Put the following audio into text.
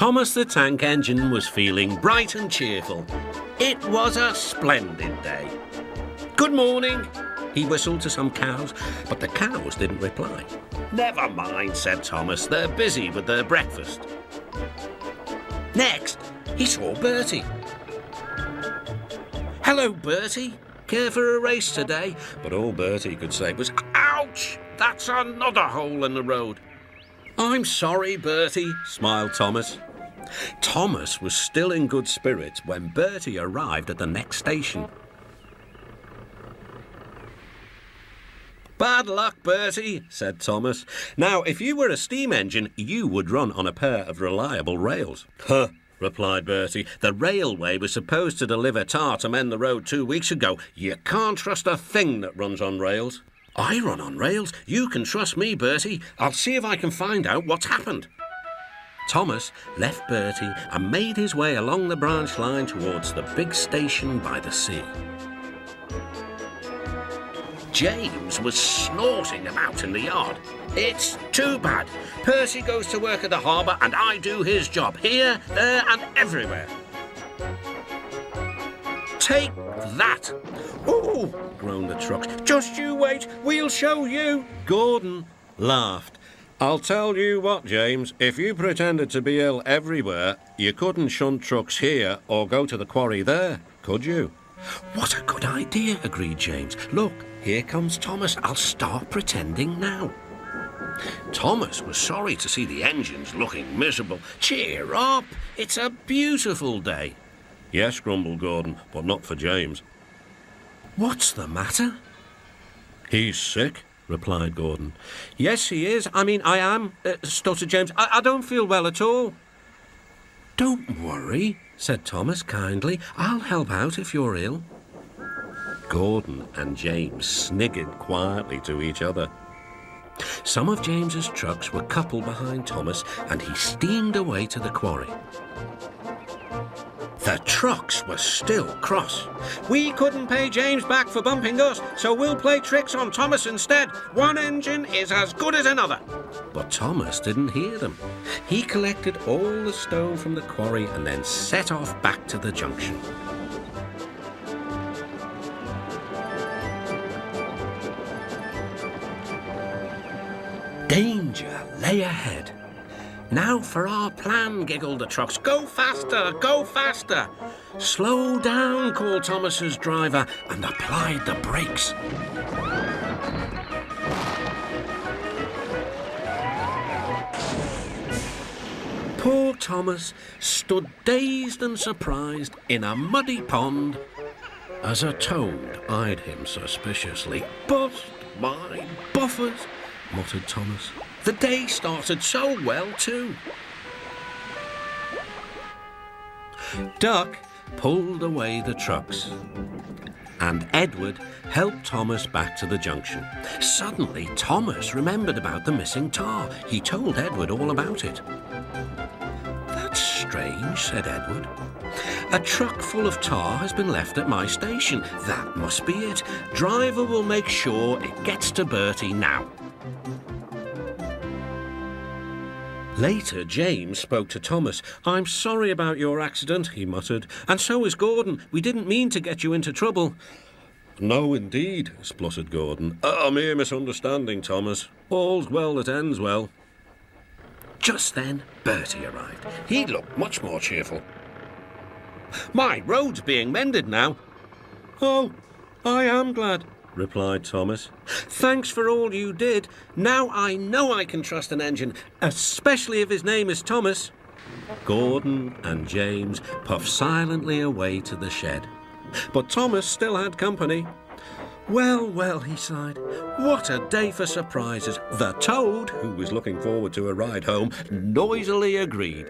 Thomas the Tank Engine was feeling bright and cheerful. It was a splendid day. "Good morning," he whistled to some cows, but the cows didn't reply. "Never mind," said Thomas, "they're busy with their breakfast." Next, he saw Bertie. "Hello, Bertie. Care for a race today?" But all Bertie could say was, "Ouch! That's another hole in the road." "I'm sorry, Bertie," smiled Thomas. Thomas was still in good spirits when Bertie arrived at the next station. "Bad luck, Bertie," said Thomas. "Now, if you were a steam engine, you would run on a pair of reliable rails." "Huh," replied Bertie. "The railway was supposed to deliver tar to mend the road 2 weeks ago. You can't trust a thing that runs on rails." "I run on rails. You can trust me, Bertie. I'll see if I can find out what's happened." Thomas left Bertie and made his way along the branch line towards the big station by the sea. James was snorting about in the yard. "It's too bad. Percy goes to work at the harbour and I do his job, here, there and everywhere." "Take that!" "Ooh!" groaned the trucks. "Just you wait, we'll show you." Gordon laughed. "I'll tell you what, James, if you pretended to be ill everywhere, you couldn't shunt trucks here or go to the quarry there, could you?" "What a good idea," agreed James. "Look, here comes Thomas. I'll start pretending now." Thomas was sorry to see the engines looking miserable. "Cheer up, it's a beautiful day." "Yes," grumbled Gordon, "but not for James." "What's the matter?" "He's sick," replied Gordon. "Yes, he is. I am," stuttered James. I don't feel well at all." "Don't worry," said Thomas kindly. "I'll help out if you're ill." Gordon and James sniggered quietly to each other. Some of James's trucks were coupled behind Thomas, and he steamed away to the quarry. The trucks were still cross. "We couldn't pay James back for bumping us, so we'll play tricks on Thomas instead. One engine is as good as another." But Thomas didn't hear them. He collected all the stone from the quarry and then set off back to the junction. Danger lay ahead. "Now for our plan," giggled the trucks. "Go faster, go faster." "Slow down," called Thomas's driver and applied the brakes. Poor Thomas stood dazed and surprised in a muddy pond as a toad eyed him suspiciously. "Bust my buffers," muttered Thomas. The day started so well, too. Duck pulled away the trucks, and Edward helped Thomas back to the junction. Suddenly, Thomas remembered about the missing tar. He told Edward all about it. "That's strange," said Edward. "A truck full of tar has been left at my station. That must be it. Driver will make sure it gets to Bertie now." Later, James spoke to Thomas. "I'm sorry about your accident," he muttered. "And so is Gordon. We didn't mean to get you into trouble." "No, indeed," spluttered Gordon. "A mere misunderstanding, Thomas. All's well that ends well." Just then, Bertie arrived. He looked much more cheerful. "My road's being mended now." "Oh, I am glad," replied Thomas. "Thanks for all you did. Now I know I can trust an engine, especially if his name is Thomas." Gordon and James puffed silently away to the shed. But Thomas still had company. "Well, well," he sighed. "What a day for surprises." The toad, who was looking forward to a ride home, noisily agreed.